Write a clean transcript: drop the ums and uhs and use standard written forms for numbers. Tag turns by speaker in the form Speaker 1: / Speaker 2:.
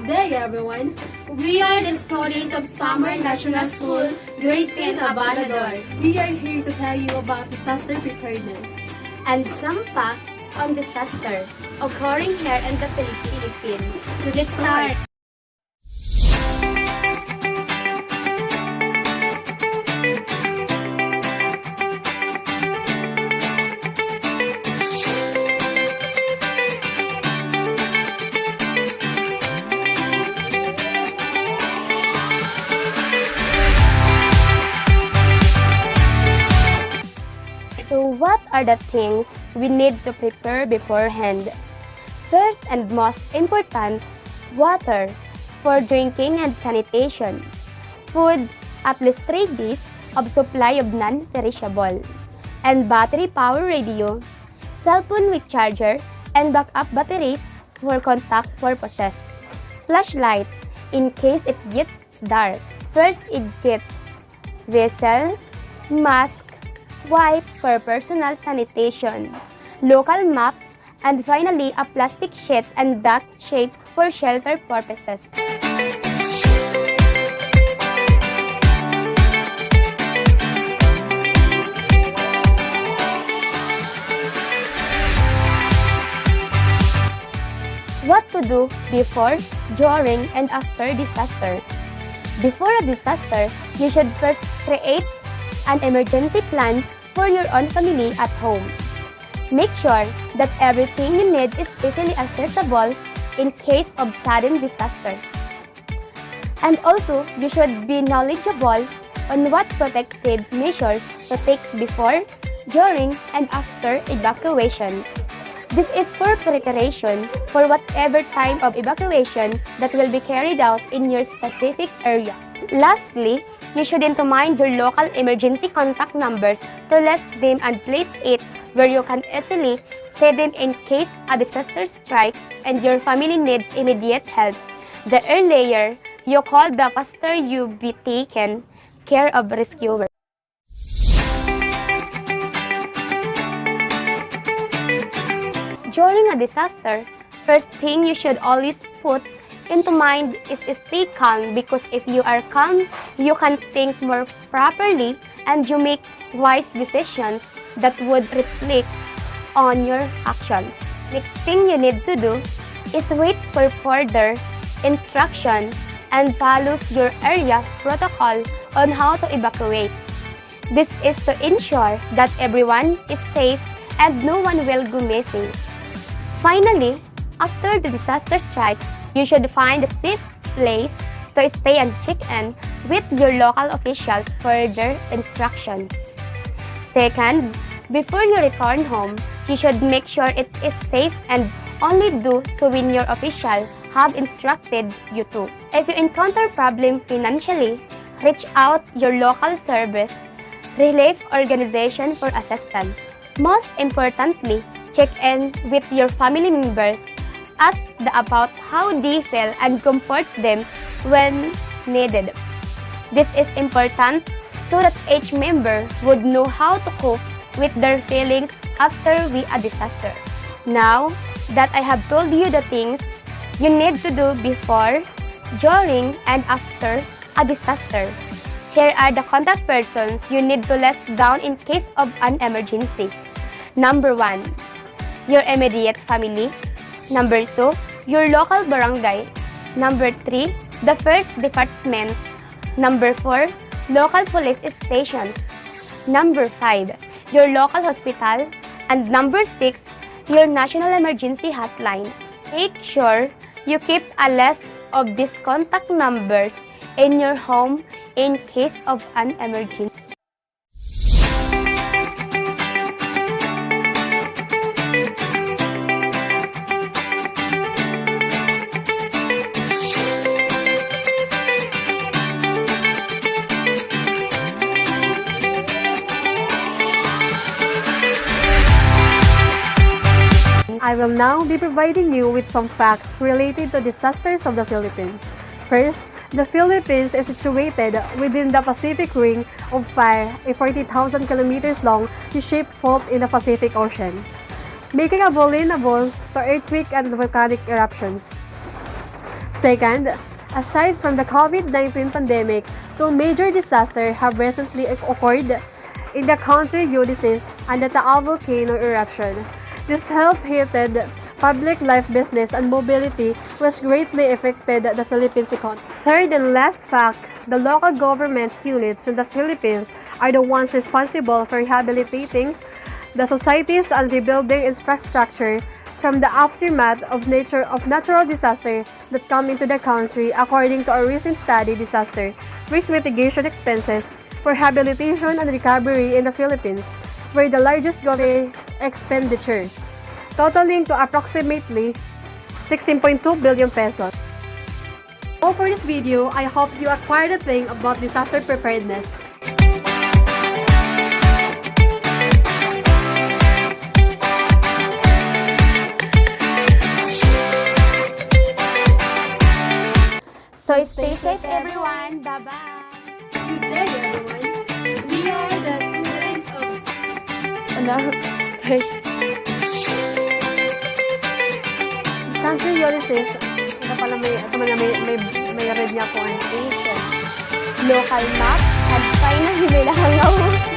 Speaker 1: Good day, everyone. We are the students of Samar National School, Grade 10 Abadador. We are here to tell you about disaster preparedness
Speaker 2: and some facts on disaster occurring here in the Philippines. Let's start. So what are the things we need to prepare beforehand? First and most important, water for drinking and sanitation. Food, at least 3 days of supply of non-perishable. And battery-powered radio, cell phone with charger, and backup batteries for contact purposes. Flashlight, in case it gets dark. First aid kit, whistle, mask, wipes for personal sanitation, local maps, and finally a plastic sheet and duct shape for shelter purposes. What to do before, during, and after disaster? Before a disaster, you should first create an emergency plan for your own family at home. Make sure that everything you need is easily accessible in case of sudden disasters. And also, you should be knowledgeable on what protective measures to take before, during, and after evacuation. This is for preparation for whatever time of evacuation that will be carried out in your specific area. Lastly, you should mind your local emergency contact numbers to list them and place it where you can easily see them in case a disaster strikes and your family needs immediate help. The earlier you call, the faster you be taken care of rescuers. During a disaster, first thing you should always put into mind is stay calm, because if you are calm, you can think more properly and you make wise decisions that would reflect on your actions. Next thing you need to do is wait for further instructions and follow your area protocol on how to evacuate. This is to ensure that everyone is safe and no one will go missing. Finally, after the disaster strikes, you should find a safe place to stay and check in with your local officials for their instructions. Second, before you return home, you should make sure it is safe and only do so when your official have instructed you to. If you encounter problem financially, reach out your local service relief organization for assistance. Most importantly, check in with your family members. Ask about how they feel and comfort them when needed. This is important so that each member would know how to cope with their feelings after a disaster. Now that I have told you the things you need to do before, during, and after a disaster, here are the contact persons you need to list down in case of an emergency. Number 1, your immediate family. Number 2, your local barangay. Number 3, the first department. Number 4, local police stations. Number 5, your local hospital. And number 6, your national emergency hotline. Make sure you keep a list of these contact numbers in your home in case of an emergency.
Speaker 1: I will now be providing you with some facts related to disasters of the Philippines. First, the Philippines is situated within the Pacific Ring of Fire, a 40,000 kilometers long U-shaped fault in the Pacific Ocean, making it vulnerable to earthquake and volcanic eruptions. Second, aside from the COVID-19 pandemic, two major disasters have recently occurred in the country: Ulysses and the Taal volcano eruption. This health-hit public life, business, and mobility, which greatly affected the Philippines economy. Third and last fact, the local government units in the Philippines are the ones responsible for rehabilitating the societies and rebuilding infrastructure from the aftermath of natural disaster that come into the country. According to a recent study, disaster risk mitigation expenses for rehabilitation and recovery in the Philippines were the largest government expenditure, totaling to approximately 16.2 billion pesos. All for this video, I hope you acquired a thing about disaster preparedness.
Speaker 2: So stay safe, everyone. Bye-bye.
Speaker 1: Good day, everyone. We are the students of Country Ulysses. Ito pala may red niya po.
Speaker 2: Local map at final may langaw.